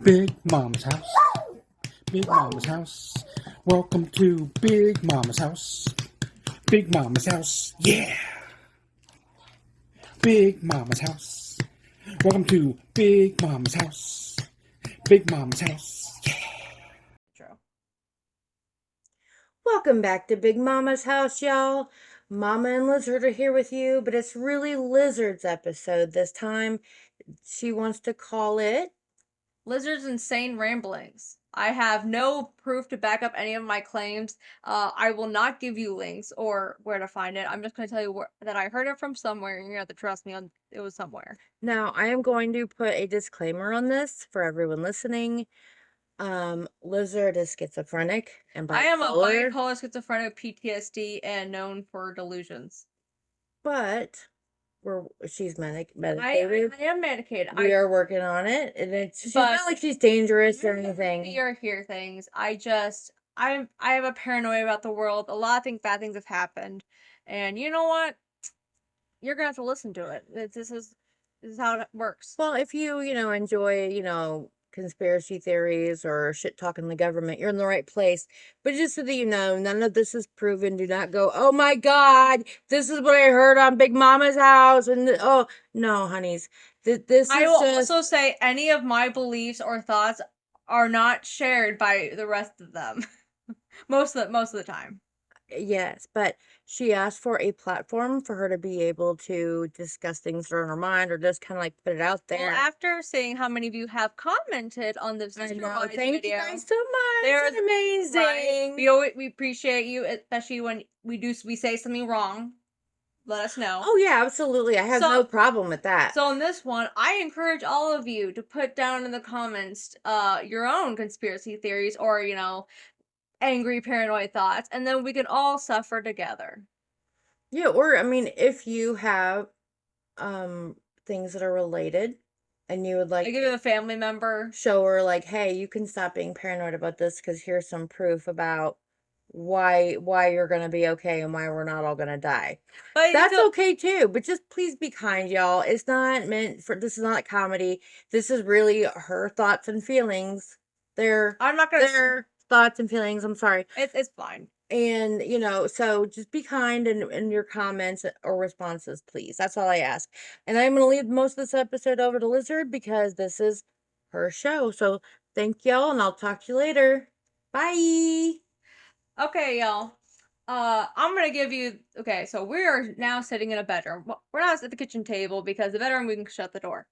Big Mom's house. Big Mama's house. Welcome to Big Mama's house. Big Mama's house. Yeah. Big Mama's house. Welcome to Big Mama's house. Big Mama's house. Yeah. Welcome back to Big Mama's house, y'all. Mama and Lizard are here with you, but it's really Lizard's episode this time. She wants to call it Lizard's insane ramblings. I have no proof to back up any of my claims. I will not give you links or where to find it. I'm just going to tell you that I heard it from somewhere, and you're going to have to trust me on it was somewhere. Now, I am going to put a disclaimer on this for everyone listening. Lizard is schizophrenic and bipolar. I am a bipolar schizophrenic PTSD and known for delusions. But she's medicated. I am medicated. We are working on it, and she's not like she's dangerous or anything. See or hear things. I have a paranoia about the world. A lot of bad things have happened, and you know what? You're gonna have to listen to it. This is how it works. Well, if you enjoy conspiracy theories or shit talking the government, you're in the right place. But just so that you know, none of this is proven. Do not go, oh my God, this is what I heard on Big Mama's house. And oh no, honeys, I will also say any of my beliefs or thoughts are not shared by the rest of them. most of the time. Yes, but she asked for a platform for her to be able to discuss things that are on her mind or just kind of like put it out there. Well, after seeing how many of you have commented on this thank you guys so much. They're amazing. Right? We appreciate you, especially when we say something wrong. Let us know. Oh yeah, absolutely. I have no problem with that. So on this one, I encourage all of you to put down in the comments your own conspiracy theories or angry paranoid thoughts, and then we can all suffer together. Yeah, or I mean, if you have things that are related and you would like to give a family member, show her like, hey, you can stop being paranoid about this because here's some proof about why you're gonna be okay and why we're not all gonna die. But that's okay too. But just please be kind, y'all. It's not meant for, this is not comedy. This is really her thoughts and feelings. I'm not gonna their thoughts and feelings. I'm sorry. It's fine. And so just be kind in your comments or responses, please. That's all I ask. And I'm gonna leave most of this episode over to Lizard because this is her show. So thank y'all, and I'll talk to you later. Bye. Okay, y'all. I'm gonna give you. Okay, so we are now sitting in a bedroom. Well, we're not at the kitchen table because the bedroom we can shut the door.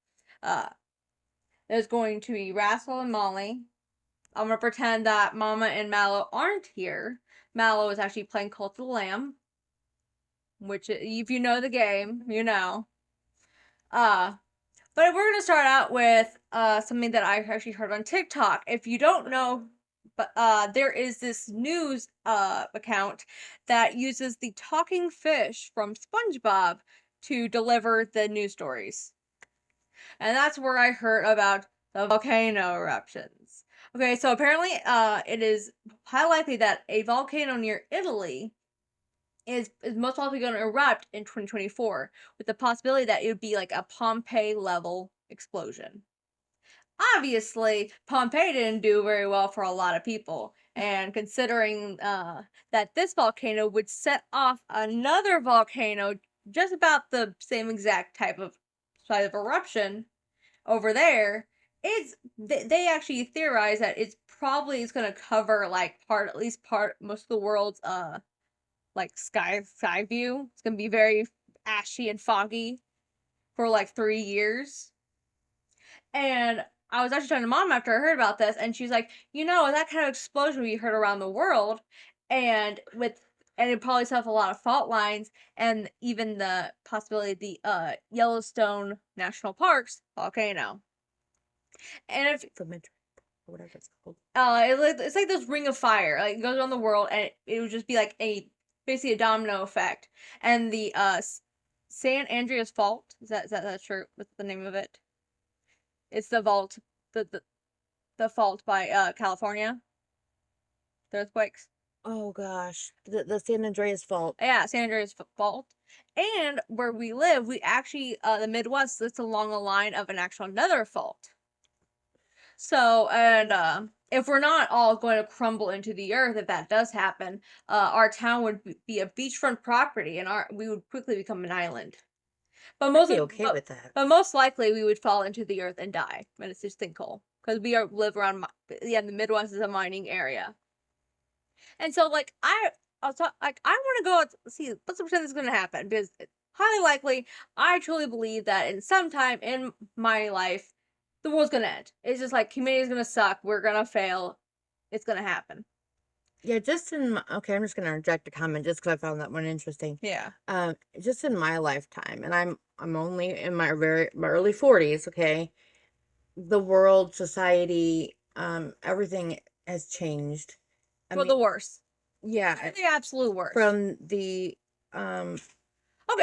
There's going to be Rassel and Molly. I'm gonna pretend that Mama and Mallow aren't here. Mallow is actually playing Cult of the Lamb, which if you know the game, you know. But we're gonna start out with something that I actually heard on TikTok. If you don't know, but there is this news account that uses the talking fish from SpongeBob to deliver the news stories. And that's where I heard about the volcano eruptions. Okay, so apparently it is highly likely that a volcano near Italy is most likely going to erupt in 2024, with the possibility that it would be like a Pompeii level explosion. Obviously, Pompeii didn't do very well for a lot of people, and considering that this volcano would set off another volcano just about the same exact type of size of eruption over there, they actually theorize that it's going to cover like most of the world's like sky view. It's going to be very ashy and foggy for like 3 years. And I was actually talking to Mom after I heard about this, and she's like, that kind of explosion we heard around the world, and it probably set off a lot of fault lines, and even the possibility of the Yellowstone National Park's volcano. And if whatever it's called, it's like this ring of fire, like it goes around the world, and it would just be like basically a domino effect. And the San Andreas Fault, is that sure what's the name of it? It's the fault, the fault by California. The earthquakes. Oh gosh, the San Andreas Fault. Yeah, San Andreas Fault. And where we live, we actually the Midwest sits along a line of another fault. So, and if we're not all going to crumble into the earth, if that does happen, our town would be a beachfront property, and we would quickly become an island. But I'd most be of, okay with that. but most likely we would fall into the earth and die when it's just sinkhole because live around the Midwest is a mining area, and so like I want to go see. Let's pretend this is going to happen because highly likely. I truly believe that in some time in my life, the world's going to end. It's just like humanity's going to suck. We're going to fail. It's going to happen. Yeah, just in my, okay, I'm just gonna interject a comment just because I found that one interesting. Yeah. Just in my lifetime, and I'm only in my early 40s, okay? The world, society, everything has changed. I For mean, the worst. yeah, For the absolute worst. from the okay,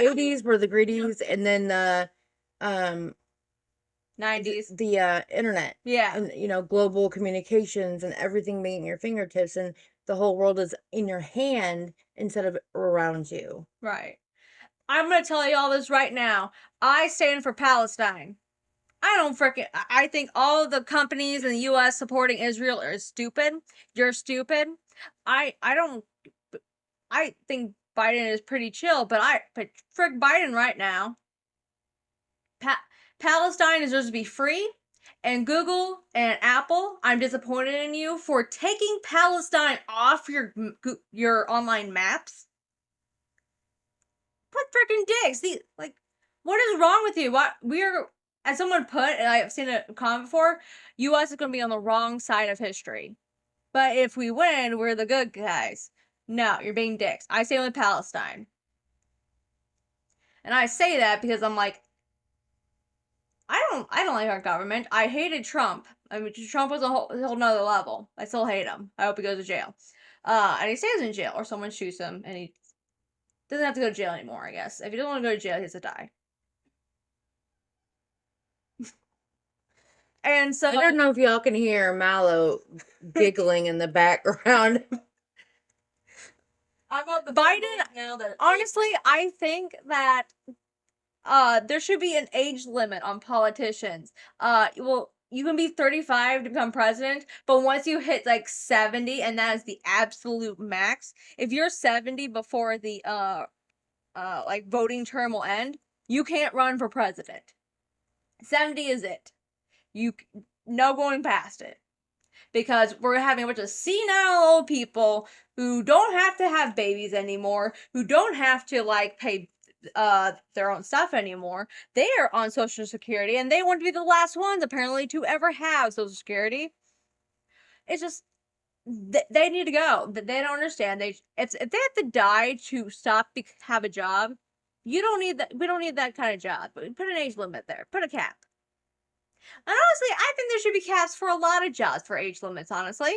80s were the greedies, and then the um 90s. the internet, Yeah. and global communications and everything being at your fingertips, and the whole world is in your hand instead of around you. Right. I'm gonna tell you all this right now. I stand for Palestine. I don't freaking. I think all of the companies in the U.S. supporting Israel are stupid. You're stupid. I don't. I think Biden is pretty chill, but frick Biden right now. Palestine deserves to be free. And Google and Apple, I'm disappointed in you for taking Palestine off your online maps. What freaking dicks? What is wrong with you? What we're as someone put, and I've seen a comment before, U.S. is going to be on the wrong side of history. But if we win, we're the good guys. No, you're being dicks. I stand with Palestine, and I say that because I'm like, I don't like our government. I hated Trump. I mean, Trump was a whole nother level. I still hate him. I hope he goes to jail. And he stays in jail, or someone shoots him, and he doesn't have to go to jail anymore. I guess if he doesn't want to go to jail, he has to die. And so I don't know if y'all can hear Mallow giggling in the background. I'm on the Biden now. That honestly, I think that there should be an age limit on politicians. Well, you can be 35 to become president, but once you hit like 70, and that is the absolute max. If you're 70 before the like voting term will end, you can't run for president. 70 is it. No going past it. Because we're having a bunch of senile old people who don't have to have babies anymore, who don't have to like pay their own stuff anymore. They are on Social Security, and they want to be the last ones apparently to ever have Social Security. It's just they need to go. They don't understand. If they have to die to have a job, you don't need that. We don't need that kind of job. Put an age limit there. Put a cap. And honestly, I think there should be caps for a lot of jobs for age limits, honestly.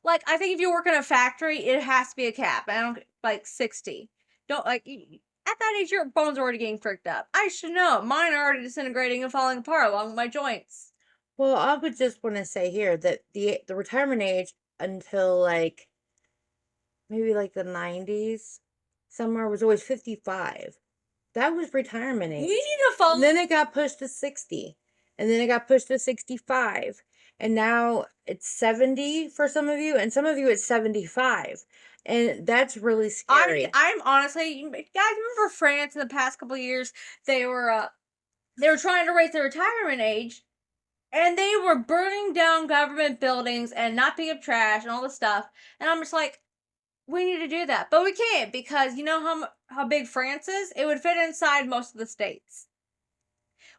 Like, I think if you work in a factory, it has to be a cap. I don't, like, 60. Don't, like, at that age, your bones are already getting fricked up. I should know. Mine are already disintegrating and falling apart along with my joints. Well, I would just want to say here that the retirement age until like maybe like the 90s somewhere was always 55. That was retirement age. We need to follow. And then it got pushed to 60. And then it got pushed to 65. And now it's 70 for some of you, and some of you it's 75. And that's really scary. I'm honestly, you guys remember France in the past couple of years? They were trying to raise the retirement age, and they were burning down government buildings and not picking up trash and all this stuff. And I'm just like, we need to do that, but we can't because you know how big France is? It would fit inside most of the states.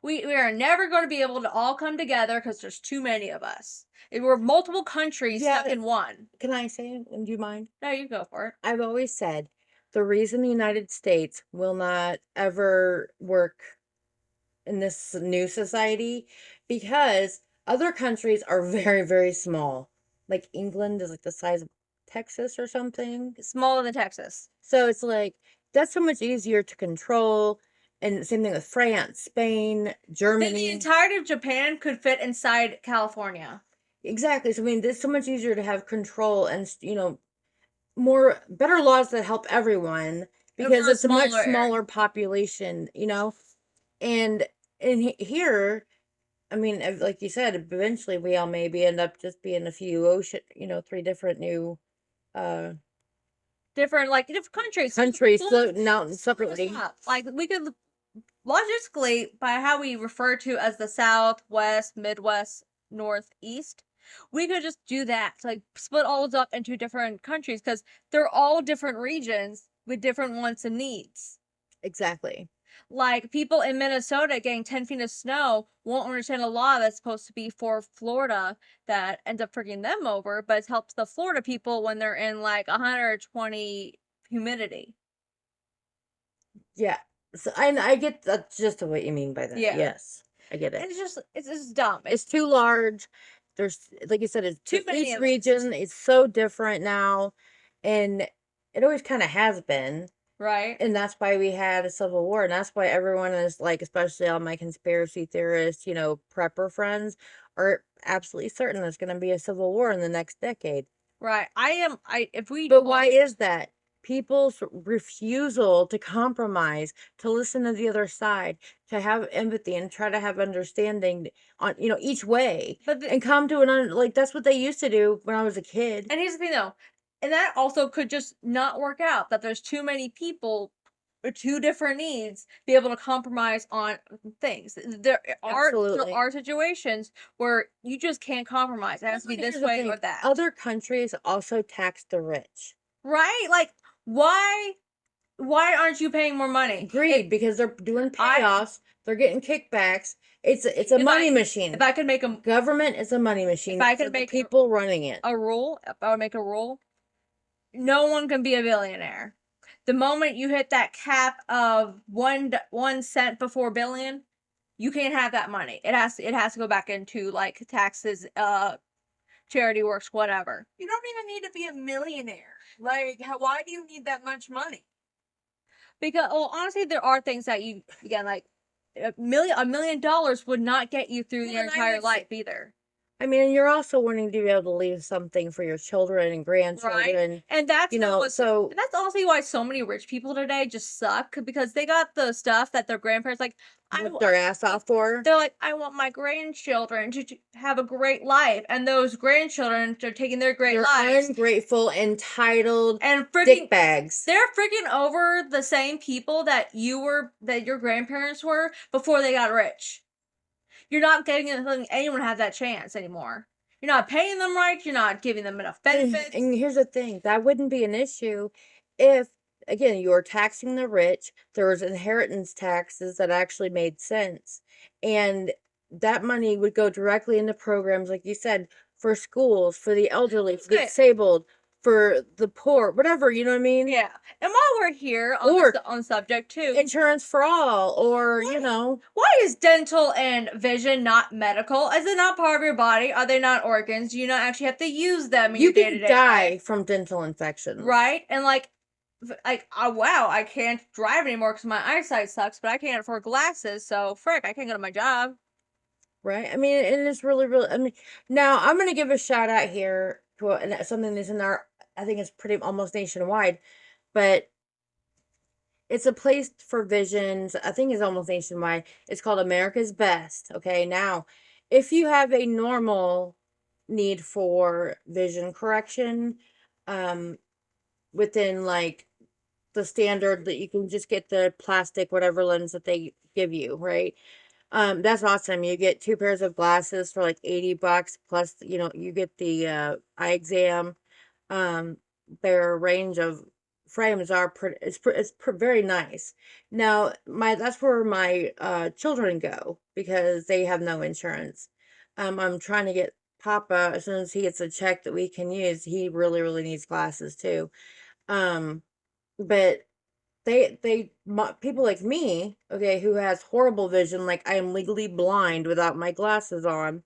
We are never going to be able to all come together because there's too many of us. We're multiple countries stuck in one. Can I say it? Do you mind? No, you go for it. I've always said the reason the United States will not ever work in this new society because other countries are very, very small. Like England is like the size of Texas or something. Smaller than Texas. So it's like that's so much easier to control. And same thing with France, Spain, Germany. The entirety of Japan could fit inside California. Exactly. So I mean, it's so much easier to have control and better laws that help everyone because it's a much smaller population, and in here I mean, like you said, eventually we all maybe end up just being a few ocean, 3 different new uh different countries. countries Well, floating out let's separately. stop. Like we could logically, by how we refer to as the South, West, Midwest, Northeast, we could just do that. Like split all those up into different countries because they're all different regions with different wants and needs. Exactly. Like people in Minnesota getting 10 feet of snow won't understand a law that's supposed to be for Florida that ends up freaking them over, but it helps the Florida people when they're in like 120 humidity. Yeah. So I get that's just what you mean by that. Yeah. Yes. I get And it. it's just dumb. It's too large. There's, like you said, it's Too many each of us. region is so different now, and it always kind of has been. Right. And that's why we had a civil war, and that's why everyone is like, especially all my conspiracy theorists, prepper friends, are absolutely certain there's going to be a civil war in the next decade. Right. If we. But why is that? People's refusal to compromise, to listen to the other side, to have empathy and try to have understanding on, each way, and come to like that's what they used to do when I was a kid. And here's the thing though, and that also could just not work out, that there's too many people with two different needs be able to compromise on things. Absolutely. There are situations where you just can't compromise. It has to be this way or that. Other countries also tax the rich. Right? Like why aren't you paying more money? Greed, because they're doing payoffs, they're getting kickbacks. It's a money machine. If I could make government is a money machine. If I could make people running it. If I would make a rule, no one can be a billionaire. The moment you hit that cap of 1 cent before billion, you can't have that money. It has to go back into like taxes, charity works, whatever. You don't even need to be a millionaire. Like, why do you need that much money? Because, well, honestly, there are things that you, again, like $1 million would not get you through your entire life either. I mean, you're also wanting to be able to leave something for your children and grandchildren. Right? And that's so that's also why so many rich people today just suck, because they got the stuff that their grandparents worked their ass off for. They're like, I want my grandchildren to have a great life, and those grandchildren are taking their great lives. Ungrateful, entitled, and freaking dickbags. They're freaking over the same people that your grandparents were before they got rich. You're not letting anyone have that chance anymore. You're not paying them right. You're not giving them enough benefits. And here's the thing, that wouldn't be an issue if, again, you're taxing the rich. There was inheritance taxes that actually made sense, and that money would go directly into programs, like you said, for schools, for the elderly, for the disabled, for the poor, whatever, you know what I mean? Yeah. And while we're here on subject too, insurance for all, or why is dental and vision not medical? Is it not part of your body? Are they not organs? Do you not actually have to use them in your day-to-day You can die life? from dental infections, right? And wow, I can't drive anymore because my eyesight sucks, but I can't afford glasses, so frick, I can't go to my job. Right? I mean, it is really, really. I mean, now I'm gonna give a shout out here to something that's in our. I think it's pretty almost nationwide, but it's a place for visions. I think it's almost nationwide. It's called America's Best. Okay, now, if you have a normal need for vision correction, within like the standard that you can just get the plastic whatever lens that they give you, right? That's awesome. You get 2 pairs of glasses for like $80 plus, you get the eye exam. Their range of frames are very nice. Now, that's where my children go because they have no insurance. I'm trying to get Papa, as soon as he gets a check that we can use, he really, really needs glasses too. But people like me, okay, who has horrible vision, like I am legally blind without my glasses on,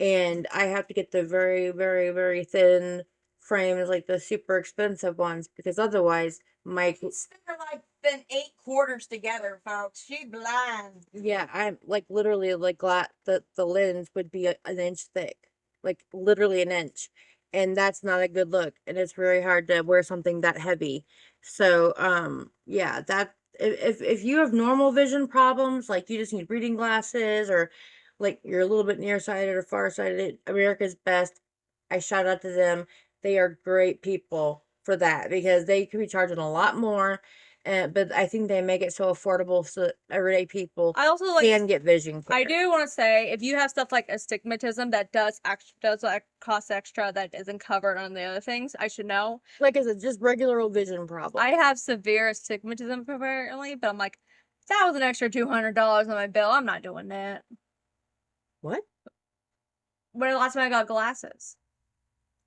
and I have to get the very, very, very thin frames, like the super expensive ones, because otherwise they're like been 8 quarters together, folks. She blind. Yeah, I'm like literally like the lens would be an inch thick, like literally an inch, and that's not a good look, and it's very hard to wear something that heavy. So yeah, that if you have normal vision problems, like you just need reading glasses or like you're a little bit nearsighted or farsighted, America's Best, I shout out to them. They are great people for that because they could be charging a lot more. But I think they make it so affordable so that everyday people I also can get vision care. I do want to say, if you have stuff like astigmatism that does cost extra that isn't covered on the other things, I should know. Like, is it just regular old vision problem? I have severe astigmatism apparently, but I'm like, that was an extra $200 on my bill. I'm not doing that. What? When the last time I got glasses?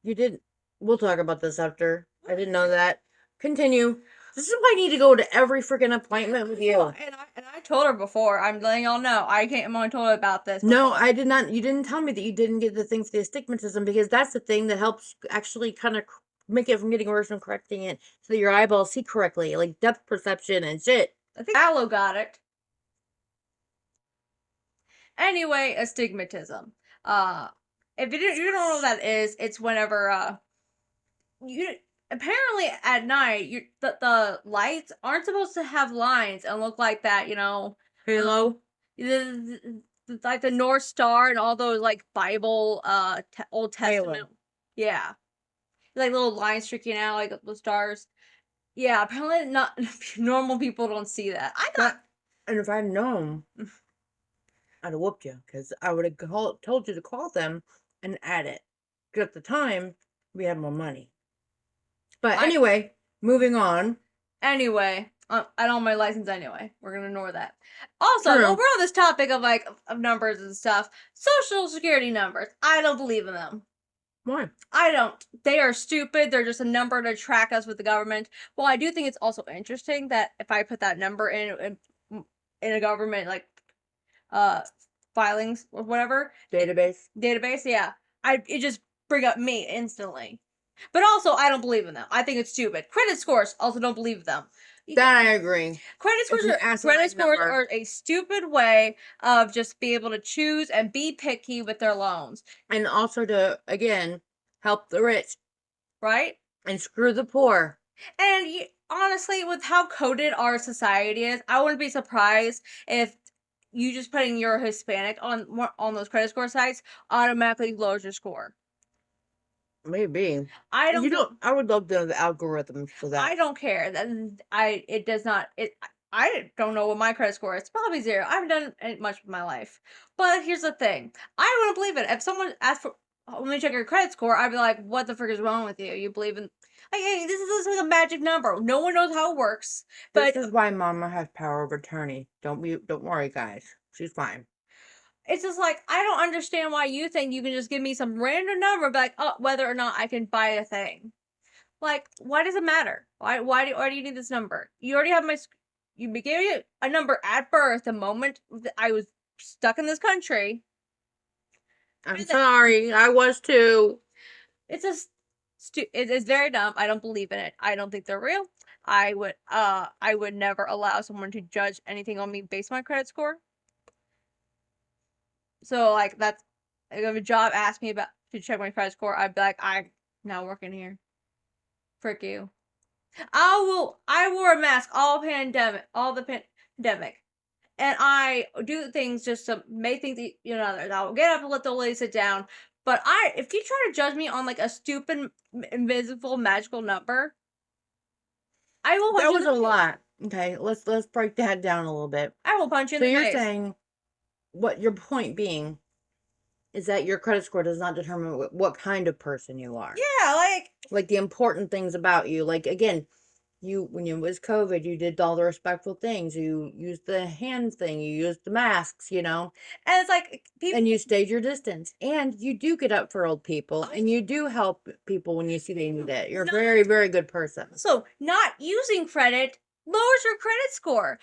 You didn't. We'll talk about this after. I didn't know that. Continue. This is why I need to go to every freaking appointment with you. Well, and I told her before. I'm letting y'all know. I can't. I'm told her about this. No, before. I did not. You didn't tell me that you didn't get the thing for the astigmatism because that's the thing that helps actually kind of make it from getting worse and correcting it so that your eyeballs see correctly, like depth perception and shit. I think Aloe got it. Anyway, astigmatism. If you don't know what that is, it's whenever you apparently at night the lights aren't supposed to have lines and look like that. Halo. Like the North Star and all those like Bible Old Testament. Halo. Yeah, like little lines streaking out like the stars. Yeah, apparently not normal people don't see that. I thought. And if I'd known, I'd have whooped you because I would have told you to call them and add it. Because at the time, we had more money. But anyway, moving on. Anyway, I don't have my license anyway. We're gonna ignore that. Also, while we're on this topic of of numbers and stuff, social security numbers. I don't believe in them. Why? I don't. They are stupid. They're just a number to track us with the government. Well, I do think it's also interesting that if I put that number in a government filings or whatever database, yeah, it just bring up me instantly. But also, I don't believe in them. I think it's stupid. Credit scores, also don't believe them. That I agree. Credit scores are a stupid way of just be able to choose and be picky with their loans. And also to, again, help the rich. Right? And screw the poor. And honestly, with how coded our society is, I wouldn't be surprised if you just putting your Hispanic on those credit score sites automatically lowers your score. Maybe. I would love to know the algorithms for that. I don't care. It does not. I don't know what my credit score is. It's probably 0. I haven't done it much with my life. But here's the thing. I wouldn't believe it. If someone asked for, let me check your credit score, I'd be like, what the frick is wrong with you? You believe in, like, hey, this is like a magic number. No one knows how it works. But this is why Mama has power of attorney. Don't worry, guys. She's fine. It's just like, I don't understand why you think you can just give me some random number, but whether or not I can buy a thing. Like, why does it matter? Why do you need this number? You already have you gave me a number at birth the moment that I was stuck in this country. I'm sorry, I was too. It's just it is very dumb. I don't believe in it. I don't think they're real. I would never allow someone to judge anything on me based on my credit score. So like that's if a job asked me to check my credit score, I'd be like, I'm not working here. Frick you. I wore a mask all the pandemic. And I do things just to make things I'll get up and let the lady sit down. But if you try to judge me on like a stupid invisible magical number, I will punch you in the face. That was a lot. Okay, let's break that down a little bit. I will punch you in the face. So you're saying what your point being is that your credit score does not determine what kind of person you are. Yeah, like the important things about you. Like, again, when it was COVID, you did all the respectful things. You used the hand thing. You used the masks, And it's like people. And you stayed your distance. And you do get up for old people. And you do help people when you see they need it. You're a very, very good person. So not using credit lowers your credit score.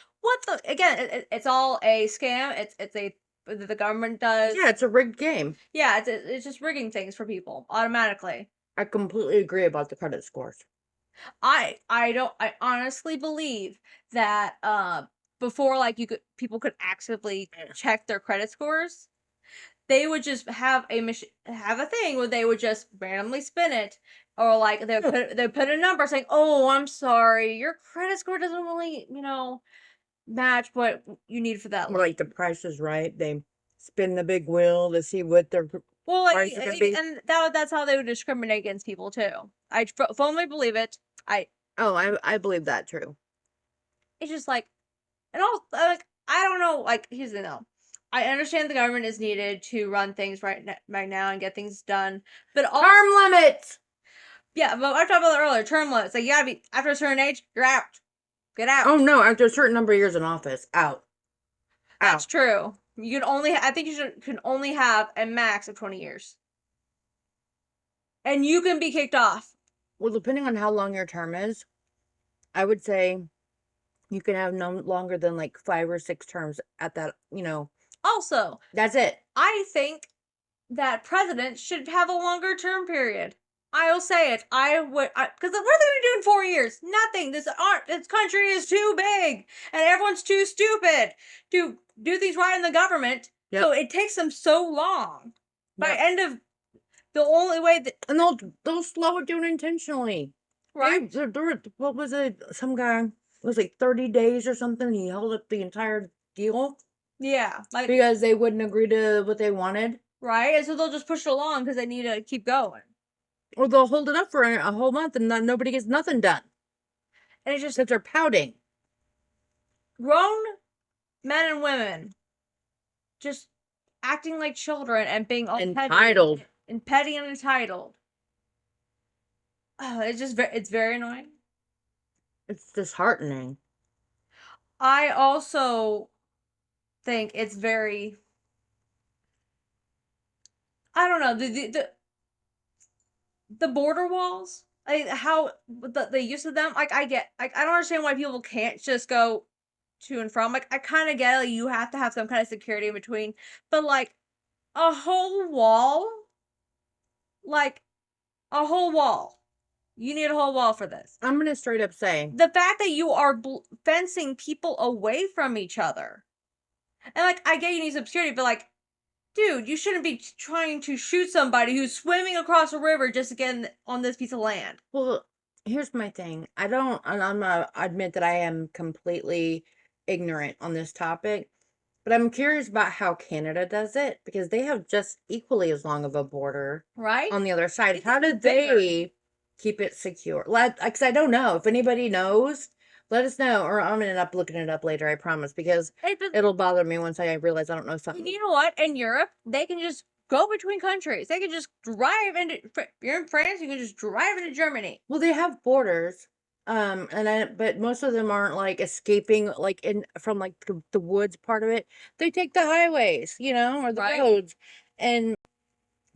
Again, it's all a scam. The government does. Yeah, it's a rigged game. Yeah, it's just rigging things for people automatically. I completely agree about the credit scores. I honestly believe that before people could actively check their credit scores, they would just have a thing where they would just randomly spin it, or like they put a number saying, "Oh, I'm sorry, your credit score doesn't really match what you need for that." Or like The Price is Right. They spin the big wheel to see what their Well, like, price is going to be. and that's how they would discriminate against people too. I firmly believe it. I believe that true. It's just like, and all like I don't know. Like here's the no. I understand the government is needed to run things right now and get things done, but also, Term limits. yeah, but I talked about that earlier. Term limits. Like you gotta be after a certain age, you're out. Get out. Oh no! After a certain number of years in office, out. That's true. You can only. I think can only have a max of 20 years, and you can be kicked off. Well, depending on how long your term is, I would say you can have no longer than like 5 or 6 terms at that. Also, That's it. I think that presidents should have a longer term period. I will say it. I would, because what are they going to do in 4 years? Nothing. This country is too big, and everyone's too stupid to do things right in the government. Yep. So it takes them so long. By Yep. end of the only way that, And they'll slow it down intentionally. right? What was it? Some guy, it was like 30 days or something. He held up the entire deal Yeah, like because they wouldn't agree to what they wanted. right, and so they'll just push it along because they need to keep going. Or they'll hold it up for a whole month and nobody gets nothing done. And it's just Because they're pouting. grown men and women just acting like children and being all Entitled. petty and entitled. Oh, it's very annoying. It's disheartening. I also think it's very, I don't know, the border walls, like how the use of them, like I don't understand why people can't just go to and from. Like I kind of get it, like, you have to have some kind of security in between, but like a whole wall, like a whole wall. You need a whole wall for this. I'm going to straight up say, The fact that you are fencing people away from each other. And like, I get you need some security, but like, dude, you shouldn't be trying to shoot somebody who's swimming across a river just to get on this piece of land. well, here's my thing. I'm gonna admit that I am completely ignorant on this topic, but I'm curious about how Canada does it because they have just equally as long of a border Right? on the other side. It's How did bigger. they keep it secure? Because I don't know. If anybody knows, let us know. Or I'm gonna end up looking it up later, I promise, because it'll bother me once I realize I don't know something. You know what? In Europe, they can just go between countries. They can just drive into. You're in France, you can just drive into Germany. Well, they have borders, but most of them aren't like escaping like from like the woods part of it. They take the highways, or the Right. roads, and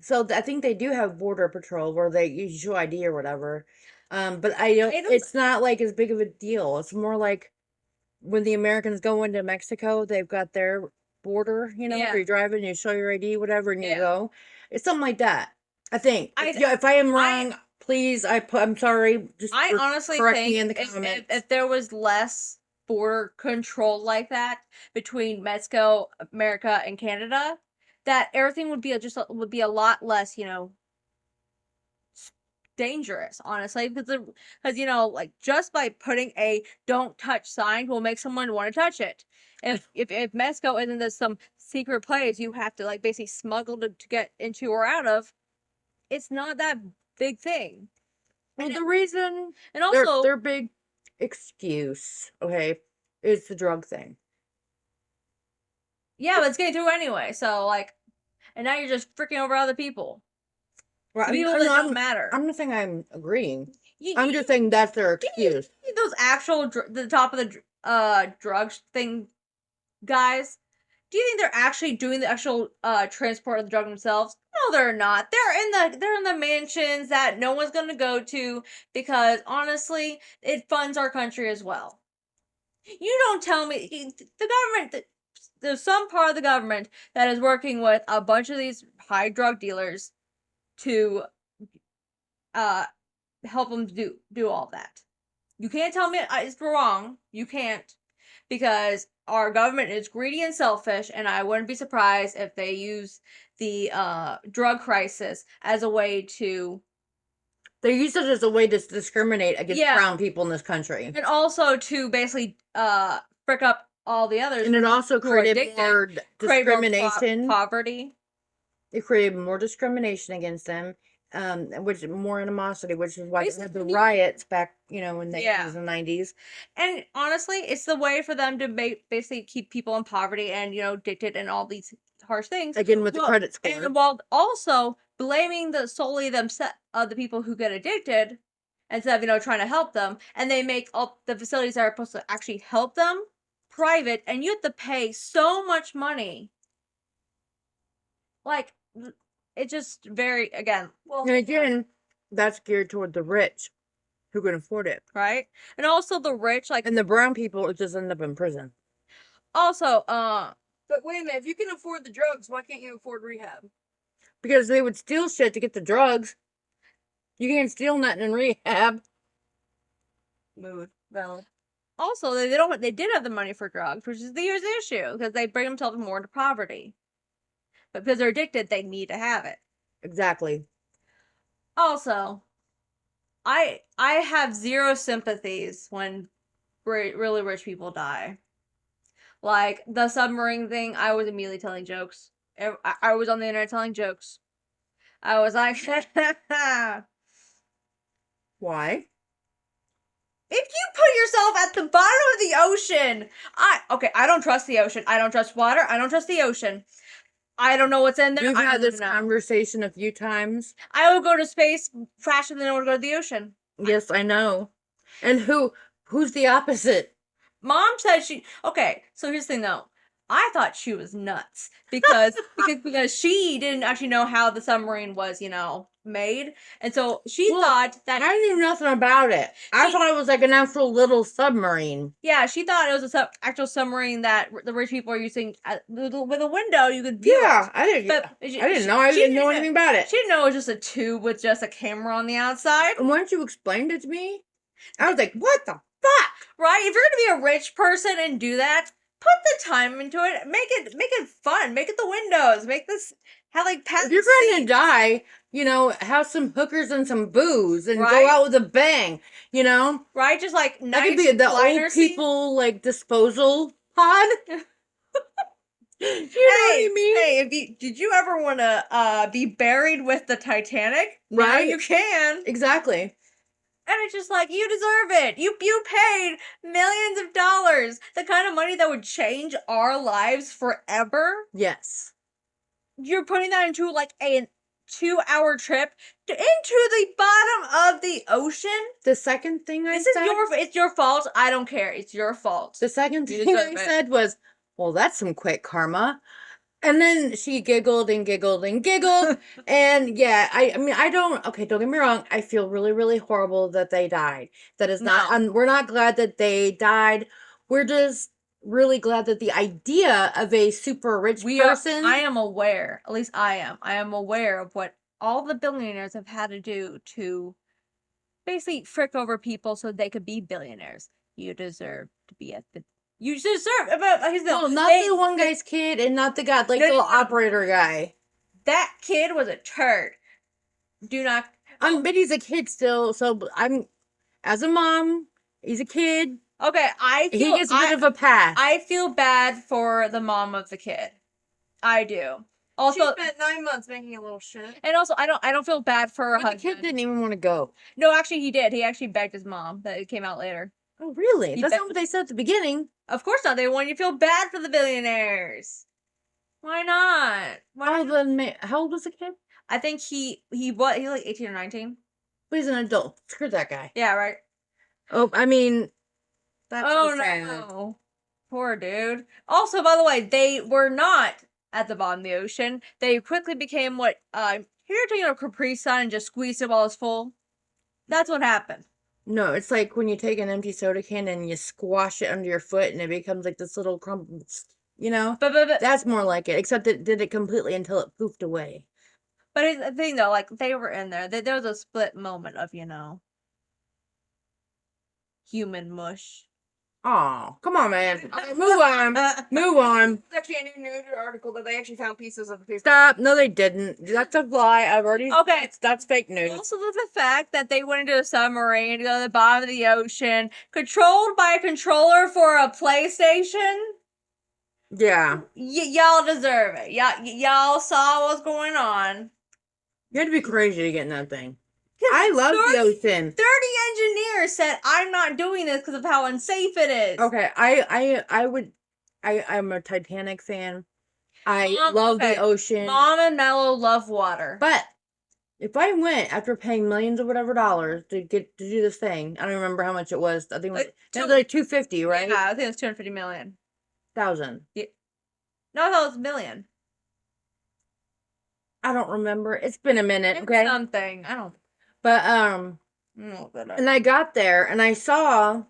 so I think they do have border patrol where they use your ID or whatever. But I don't. It's not like as big of a deal. It's more like when the Americans go into Mexico, they've got their border, Yeah. where you're driving, you show your ID, whatever, and you Yeah. go. It's something like that. I think. I- If I am wrong, please, I'm sorry. Just I honestly correct think me in the if comments. there was less border control like that between Mexico, America, and Canada, that everything would be would be a lot less, dangerous, honestly, because like just by putting a "don't touch" sign will make someone want to touch it. If Mexico isn't this some secret place you have to like basically smuggle to get into or out of, it's not that big thing. Well, the reason And also, their big excuse, okay, is the drug thing. yeah, but it's getting through anyway. So like, and now you're just freaking over other people. Right, The people that don't matter. I'm not saying I'm agreeing. You- I'm you- just saying that's their excuse. those actual the top of the drugs thing guys, do you think they're actually doing the actual transport of the drug themselves? No, they're not. They're in the mansions that no one's gonna go to because honestly, it funds our country as well. You don't tell me the government. There's some part of the government that is working with a bunch of these high drug dealers to help them do all that. You can't tell me it's wrong. You can't, because our government is greedy and selfish, and I wouldn't be surprised if they use the drug crisis as a way to. They use it as a way to discriminate against Yeah. brown people in this country. And also to basically frick up all the others. And it also who are created addicted more create more discrimination. poverty. It created more discrimination against them, which more animosity, which is why they had the Basically- riots back, in the Yeah. 80s and 90s. And honestly, it's the way for them to basically keep people in poverty and, addicted and all these harsh things. Again, with the Well, credit score. And while also blaming solely the people who get addicted instead of, trying to help them. And they make all the facilities that are supposed to actually help them private, and you have to pay so much money. Like, it's just very, again, And again, that's geared toward the rich who can afford it. right? And also the rich, like, And the brown people just end up in prison. also, But wait a minute, if you can afford the drugs, why can't you afford rehab? Because they would steal shit to get the drugs. You can't steal nothing in rehab. Mood. Valid. also they did have the money for drugs, which is the issue, because they bring themselves more into poverty. But because they're addicted, they need to have it. Exactly. Also, I have zero sympathies when really rich people die. Like the submarine thing, I was immediately telling jokes. I was on the internet telling jokes. I was like, Why? if you put yourself at the bottom of the ocean, I don't trust the ocean. I don't trust water. I don't trust the ocean. I don't know what's in there. We've I had don't this know. conversation a few times. I would go to space faster than I would go to the ocean. Yes, I know. And who's the opposite? Mom said okay, so here's the thing though. I thought she was nuts because she didn't actually know how the submarine was, made. And so she thought that I knew nothing about it. I thought it was like an actual little submarine. yeah, she thought it was actual submarine that the rich people are using with a window you could view Yeah, it. I didn't. But I didn't know. I didn't know anything about it. She didn't know it was just a tube with just a camera on the outside. And once you explained it to me, I was like, "What the fuck?" Right? If you're gonna be a rich person and do that, put the time into it. Make it fun. Make it the windows. Make this have like If you're going to die, have some hookers and some booze and go out with a bang. Right? Just like That nice could be the liner old scene. people like disposal pod. You know what I mean? Hey, did you ever want to be buried with the Titanic? Now Right. you can. Exactly. And it's just like, you deserve it. You paid millions of dollars. The kind of money that would change our lives forever. Yes. You're putting that into like a 2-hour trip into the bottom of the ocean. The second thing I This said. it's your fault. I don't care. It's your fault. The second You thing I deserve it. said was, "Well, that's some quick karma." And then she giggled and giggled and giggled. And yeah, I mean, okay, don't get me wrong. I feel really, really horrible that they died. That is not, we're not glad that they died. We're just really glad that the idea of a super rich person. I am aware, at least I am aware of what all the billionaires have had to do to basically frick over people so they could be billionaires. You deserve to be you deserve, but No, not the one guy's kid and not the guy, like the operator guy. That kid was a turd. Do not. But he's a kid still, so as a mom, he's a kid. Okay, He gets a bit of a pass. I feel bad for the mom of the kid. I do. Also, she spent 9 months making a little shit. And also, I don't feel bad for her But the husband. kid didn't even want to go. No, actually, he did. He actually begged his mom. That it came out later. Oh, really? That's not what they said at the beginning. Of course not. They want you to feel bad for the billionaires. Why not? How old was the kid? I think he was like 18 or 19. But he's an adult. Screw that guy. Yeah, right. Oh, I mean, that's so sad. No. Poor dude. Also, by the way, they were not at the bottom of the ocean. They quickly became what you're taking a Capri Sun and just squeeze it while it's full. That's what happened. No, it's like when you take an empty soda can and you squash it under your foot and it becomes like this little crumble, But that's more like it, except it did it completely until it poofed away. But here's the thing though, like they were in there. There was a split moment of, human mush. Oh, come on, man. Okay, move on. Move on. There's actually a new news article that they actually found pieces of the paper. Stop. No, they didn't. That's a lie. I've already. Okay. That's fake news. Also, the fact that they went into a submarine to go to the bottom of the ocean, controlled by a controller for a PlayStation. Yeah. Y'all deserve it. Y'all saw what's going on. You had to be crazy to get in that thing. I love the 30 ocean. 30 engineers said, I'm not doing this because of how unsafe it is. Okay, I'm a Titanic fan. I love the ocean. Mom and Mello love water. But if I went after paying millions of whatever dollars to do this thing, I don't remember how much it was. I think it was like $250, right? Yeah, I think it was 250 million. Thousand. Yeah. No, I thought it was a million. I don't remember. It's been a minute. It was Okay. something. I don't But know. and I got there and I saw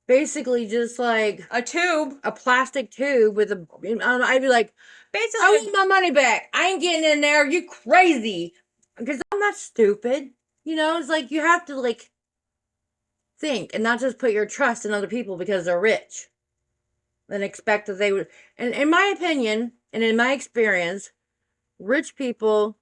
basically just like A tube. a plastic tube with a. I'd be like, Basically, I want my money back. I ain't getting in there. You crazy? Because I'm not stupid. You know, it's like you have to like think and not just put your trust in other people because they're rich and expect that they would. And in my opinion and in my experience, rich people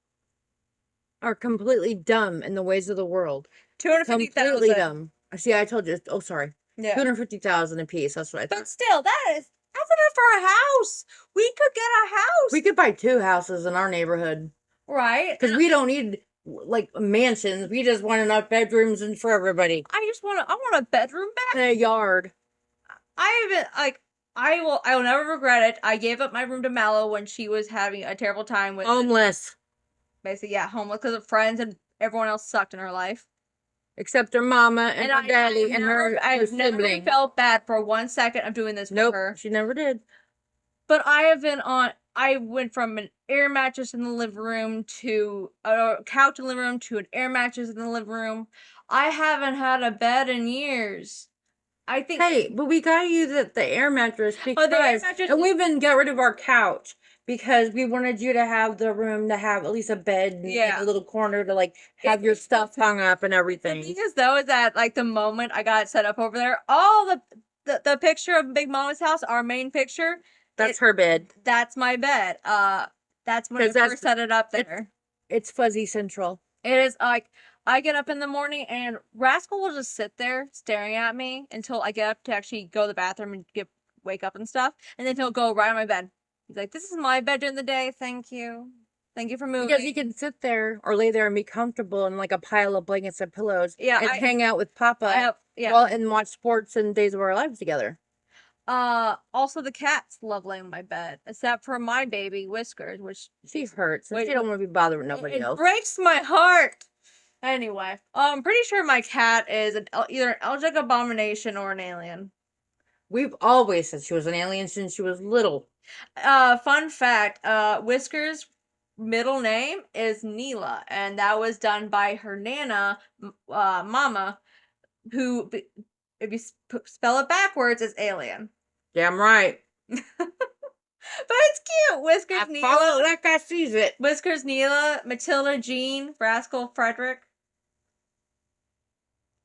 are completely dumb in the ways of the world. Completely 250,000. dumb. See, I told you. Oh, sorry. Yeah. 250,000 a piece. That's what I thought. But still, that's enough for a house. We could get a house. We could buy 2 houses in our neighborhood. Right? Because we don't need like mansions. We just want enough bedrooms and for everybody. I want a bedroom back. And a yard. I haven't I will never regret it. I gave up my room to Mallow when she was having a terrible time with Homeless. basically, yeah, homeless because of friends and everyone else sucked in her life. Except her mama and her daddy and her I've never sibling. felt bad for 1 second of doing this for her. She never did. But I went from an air mattress in the living room to a couch in the living room to an air mattress in the living room. I haven't had a bed in years. I think. Hey, but we got you the air mattress because, the air mattress and we even got rid of our couch because we wanted you to have the room to have at least a bed and like, a little corner to like have your stuff hung up and everything. The thing is, though, is that like the moment I got set up over there, all the picture of Big Mama's house, our main picture, that's her bed. That's my bed. That's when I first set it up there. It's fuzzy central. It is like I get up in the morning and Rascal will just sit there staring at me until I get up to actually go to the bathroom and wake up and stuff, and then he'll go right on my bed. He's like, "This is my bed during the day. Thank you. Thank you for moving." Because you can sit there or lay there and be comfortable in like a pile of blankets and pillows. Yeah, and hang out with Papa. Well, and watch sports and Days of Our Lives together. Also the cats love laying on my bed, except for my baby Whiskers, which she hurts. She don't want to be bothered with nobody else. It breaks my heart. Anyway, I'm pretty sure my cat is either an Eldritch abomination or an alien. We've always said she was an alien since she was little. Fun fact, Whiskers' middle name is Neela, and that was done by her nana, Mama, who, if you spell it backwards, is alien. Damn right. But it's cute. Whiskers, Neela. Follow it like I sees it. Whiskers, Neela, Matilda, Jean, Rascal, Frederick.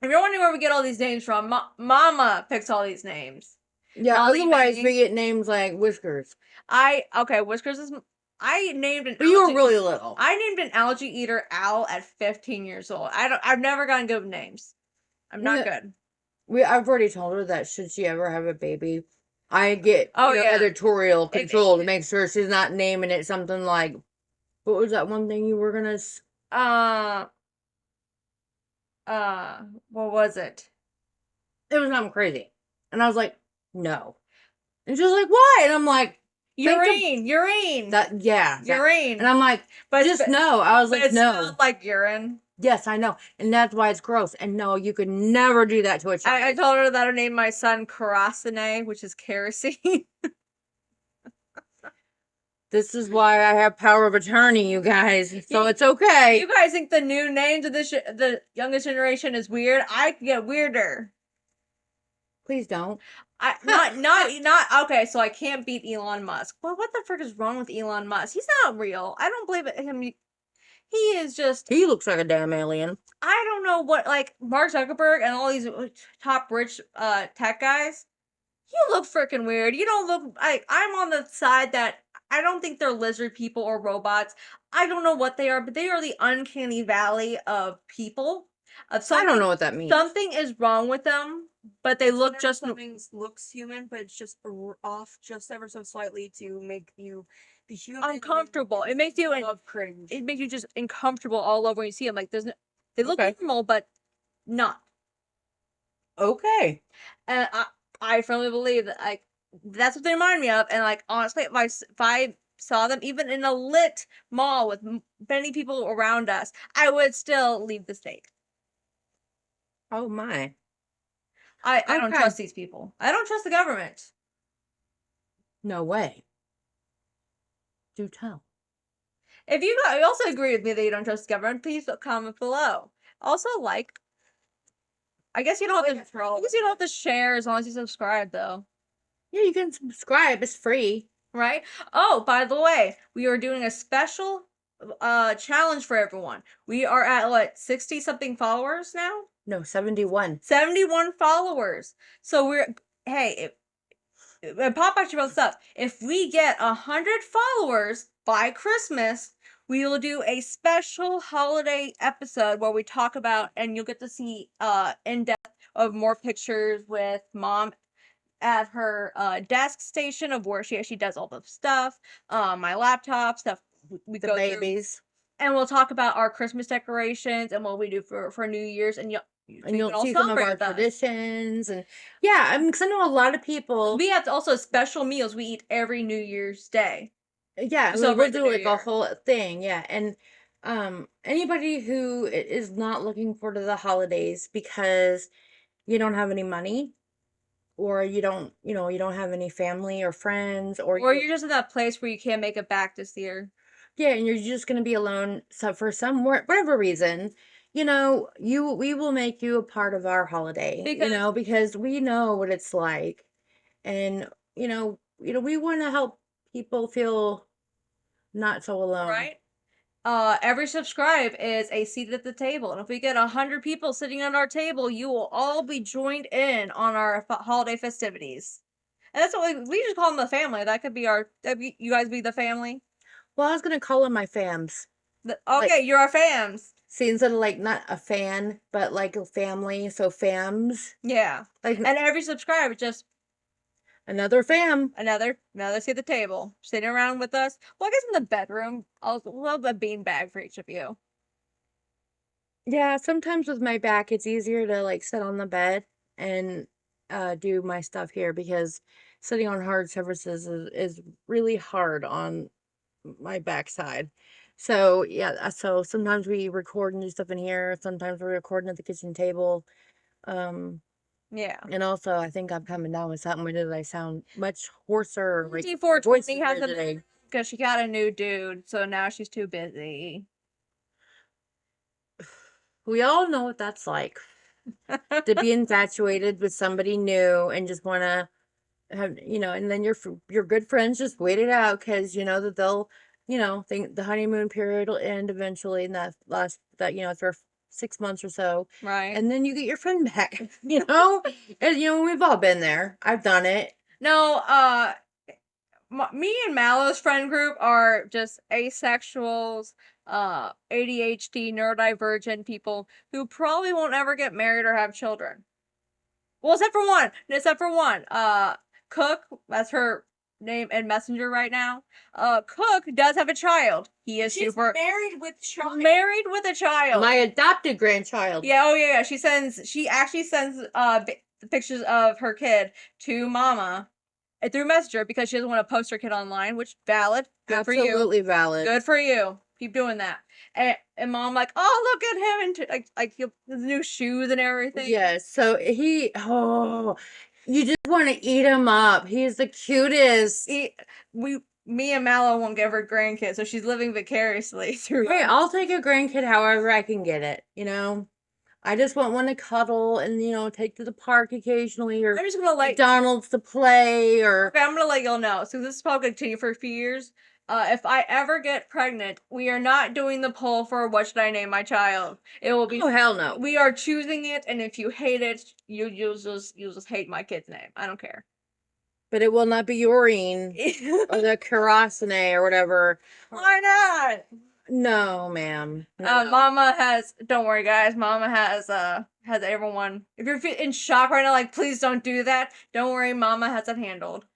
If you're wondering where we get all these names from, Mama picks all these names. Yeah, otherwise we get names like Whiskers. Whiskers is. I named an. But you were really little. I named an algae eater Al at 15 years old. I've never gotten good with names. I'm not good. I've already told her that should she ever have a baby, I get editorial control to make sure she's not naming it something like, what was that one thing you were gonna? What was it? It was something crazy, and I was like, no, and she was like, why? And I'm like, urine. Urine, and I'm like, but just no. I was like, no, smelled like urine. Yes, I know, and that's why it's gross. And no, you could never do that to a child. I told her that I named my son Karasane, which is kerosene. This is why I have power of attorney, you guys. So it's okay. You guys think the new names of the youngest generation is weird? I can get weirder. Please don't. Not okay. So I can't beat Elon Musk. Well, what the frick is wrong with Elon Musk? He's not real. I don't believe it. Him. He is just. He looks like a damn alien. I don't know what, like Mark Zuckerberg and all these top rich tech guys. You look freaking weird. You don't look. I'm on the side that I don't think they're lizard people or robots. I don't know what they are, but they are the uncanny valley of people. Of I something. don't know what that means. Something is wrong with them, but they look Whenever just. something looks human, but it's just off just ever so slightly to make you the human Uncomfortable. It makes you. of cringe. It makes you just uncomfortable all over when you see them. Like there's. No, they look Okay. normal, but not. Okay. And I firmly believe that like that's what they remind me of. And like honestly, if I saw them even in a lit mall with many people around us, I would still leave the state. Oh my. I don't Okay. trust these people. I don't trust the government. No way. Do tell. If you also agree with me that you don't trust the government, please comment below. Also, like, I guess you don't have to. I guess you don't have to share as long as you subscribe, though. Yeah, you can subscribe. It's free. Right? Oh, by the way, we are doing a special challenge for everyone. We are at what, 60 something followers now? No, 71. 71 followers. So hey, pop out your own stuff. If we get 100 followers by Christmas, we will do a special holiday episode where we talk about, and you'll get to see in depth of more pictures with mom at her desk station of where she actually does all the stuff, my laptop stuff. We The go through, babies. and we'll talk about our Christmas decorations and what we do for New Year's, and And you'll can all see some of celebrate our with us. traditions. And yeah, I mean, because I know a lot of people. We have also special meals we eat every New Year's Day. Yeah, to we'll celebrate the do new like a year. whole thing. Yeah. And anybody who is not looking forward to the holidays because you don't have any money, or you don't, you don't have any family or friends, or Or you're just in that place where you can't make it back this year. yeah, and you're just going to be alone. So for some whatever reason, we will make you a part of our holiday, because we know what it's like. And, we want to help people feel not so alone. Right? Every subscribe is a seat at the table, and if we get 100 people sitting at our table, you will all be joined in on our holiday festivities. And that's what we just call them the family. That could be you guys be the family. Well, I was going to call them my fams. Okay, you're our fams. See, instead of like not a fan, but like a family. So fams. Yeah. Like, And every subscriber just another fam. another seat at the table, sitting around with us. Well, I guess in the bedroom, we'll have a beanbag for each of you. Yeah, sometimes with my back, it's easier to like sit on the bed and do my stuff here, because sitting on hard surfaces is really hard on my backside. So yeah, so sometimes we record and do stuff in here. Sometimes we're recording at the kitchen table. Yeah. And also, I think I'm coming down with something. Did I sound much hoarser? Like D420 voice has today. because she got a new dude, so now she's too busy. We all know what that's like, to be infatuated with somebody new and just want to have, and then your good friends just wait it out, because you know that they'll, think the honeymoon period will end eventually, and it's for 6 months or so, Right. and then you get your friend back, and we've all been there. I've done it. No, me and Mallow's friend group are just asexuals, ADHD, neurodivergent people who probably won't ever get married or have children. Well, except for one. Cook, that's her name and messenger right now. Cook does have a child. He is She's super married with child. married with a child. My adopted grandchild. Yeah, oh yeah. She actually sends pictures of her kid to Mama through Messenger because she doesn't want to post her kid online, which valid. Good for you. Absolutely valid. Good for you. Keep doing that. And Mom like, oh look at him, and like his new shoes and everything. Yes. So you just want to eat him up. He's the cutest. Me and Mallow won't give her grandkids, so she's living vicariously through. Hey, I'll take a grandkid however I can get it. I just want one to cuddle and take to the park occasionally, or I'm just gonna McDonald's to play, or okay, I'm gonna let y'all know. So this is probably gonna continue for a few years. If I ever get pregnant, we are not doing the poll for what should I name my child. It will be oh hell no. We are choosing it, and if you hate it, you'll just hate my kid's name. I don't care. But it will not be urine or the kerosene or whatever. Why not? No, ma'am. No. Mama has. Don't worry, guys. Mama has everyone. If you're in shock right now, like please don't do that. Don't worry, Mama has it handled.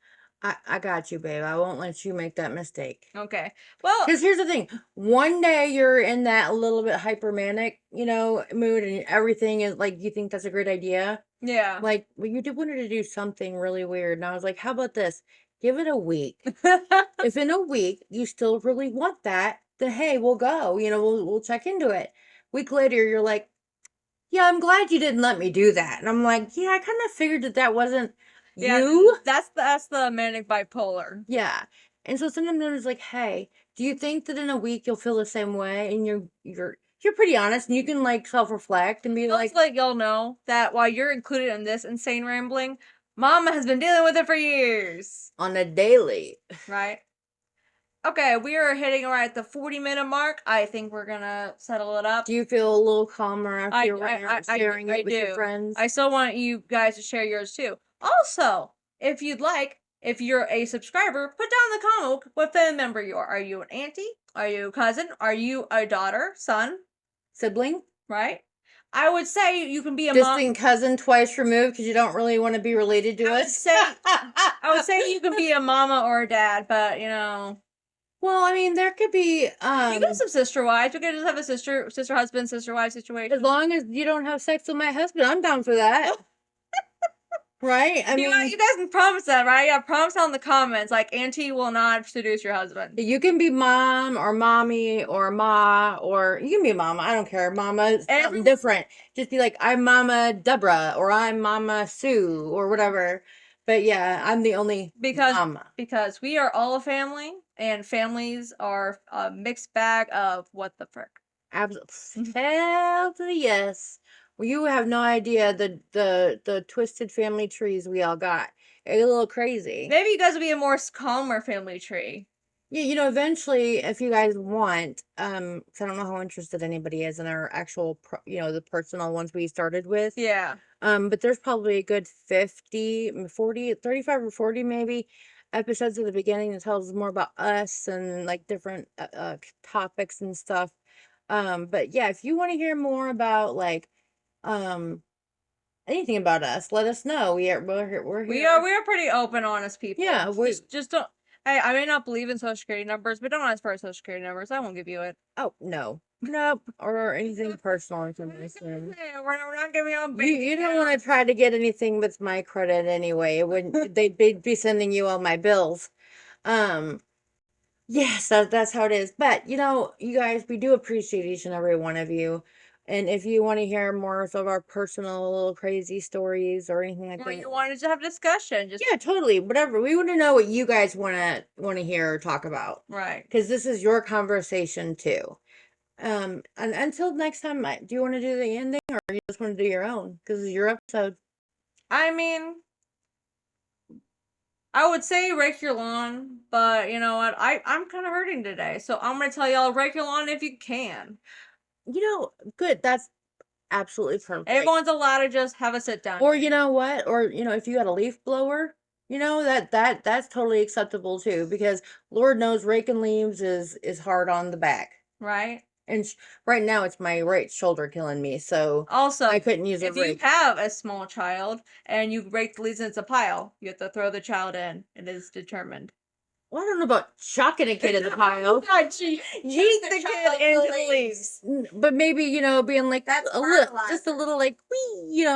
I got you, babe. I won't let you make that mistake. Okay. Well, Because here's the thing. One day you're in that little bit hypermanic, mood and everything is like you think that's a great idea. yeah. Like, well, you did wanted to do something really weird. And I was like, how about this? Give it a week. If in a week you still really want that, then hey, we'll go. We'll check into it. Week later, you're like, yeah, I'm glad you didn't let me do that. And I'm like, yeah, I kind of figured that wasn't Yeah, you. that's the manic bipolar. Yeah. And so sometimes I'm just like, hey, do you think that in a week you'll feel the same way? And you're pretty honest and you can like self-reflect and be Let's like, let y'all know that while you're included in this insane rambling, Mama has been dealing with it for years. on a daily. Right? Okay, we are hitting right at the 40-minute mark. I think we're gonna settle it up. Do you feel a little calmer after I- you're right now sharing it with your do. friends? I still want you guys to share yours too. Also, if you'd like, if you're a subscriber, put down in the comment what family member you are. Are you an auntie? Are you a cousin? Are you a daughter, son? Sibling? Right? I would say you can be a mom. Distant cousin twice removed because you don't really want to be related to us? I would say you can be a mama or a dad, but Well, I mean, there could be you got some sister wives. We could just have a sister husband, sister wife situation. as long as you don't have sex with my husband, I'm down for that. Right? I mean, You guys can promise that, right? Yeah, promise that in the comments. Like, Auntie will not seduce your husband. you can be mom or mommy or ma, or you can be mama. I don't care. Mama is something Everyone- different. Just be like, I'm Mama Deborah or I'm Mama Sue or whatever. But yeah, I'm the only mama. Because we are all a family, and families are a mixed bag of what the frick. Absolutely. Hell to the yes. Well, you have no idea the twisted family trees we all got. It's a little crazy. Maybe you guys will be a more calmer family tree. Yeah, eventually, if you guys want, 'cause I don't know how interested anybody is in our actual, the personal ones we started with. Yeah. But there's probably a good 50, 40, 35 or 40 maybe episodes at the beginning that tells us more about us and like different topics and stuff. But yeah, if you want to hear more about like um anything about us, let us know. We're We here. are pretty open, honest people. Yeah, just don't. Hey, I may not believe in social security numbers, but don't ask for our social security numbers. I won't give you it. Oh no. Nope. Or anything personal information. We're not giving you a You don't want to try to get anything with my credit anyway. It wouldn't they'd be sending you all my bills. Yes, that's how it is. But you guys, we do appreciate each and every one of you. And if you want to hear more of our personal little crazy stories or anything like Or that, you wanted to have a discussion, just yeah, totally. Whatever. We want to know what you guys want to hear or talk about. right. Because this is your conversation too. And until next time, do you want to do the ending or you just want to do your own? Because it's your episode. I mean, I would say rake your lawn, but you know what? I'm kind of hurting today, so I'm gonna tell y'all rake your lawn if you can. Good. That's absolutely perfect. Everyone's allowed to just have a sit down. Or you know what? Or if you got a leaf blower, that's totally acceptable too. Because Lord knows raking leaves is hard on the back. Right. And right now it's my right shoulder killing me, so Also, I couldn't use a if you rake. have a small child and you rake the leaves and it's a pile, you have to throw the child in. It is determined. Well, I don't know about chucking a kid in the pile. God, yeet the kid into the leaves. But maybe, being like That's just a little like wee,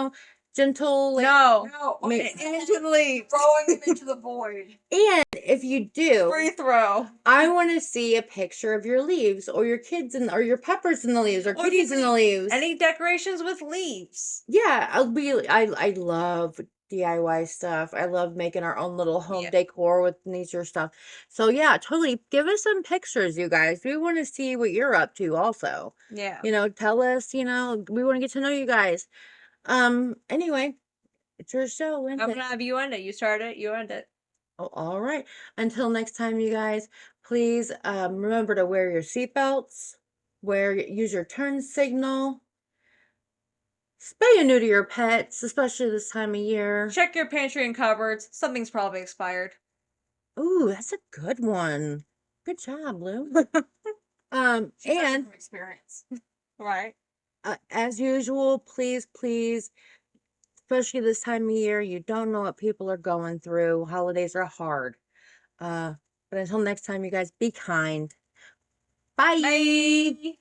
gentle like No. No, Into the leaves. throwing them into the void. and if you do, Free throw. I want to see a picture of your leaves or your kids or your peppers in the leaves or Or kitties in the leaves. Any decorations with leaves. Yeah, I love DIY stuff. I love making our own little home Yeah. decor with nature stuff. So yeah, totally. Give us some pictures, you guys. We want to see what you're up to also. Yeah. Tell us, we want to get to know you guys. Anyway, it's your show, isn't I'm it? gonna have you end it. You start it, you end it. Oh, all right. Until next time, you guys, please remember to wear your seatbelts, use your turn signal. Spay and neuter your pets, especially this time of year. Check your pantry and cupboards. Something's probably expired. Ooh, that's a good one. Good job, Lou. She says it And from experience, right? as usual, please, please, especially this time of year, you don't know what people are going through. Holidays are hard. But until next time, you guys be kind. Bye. Bye.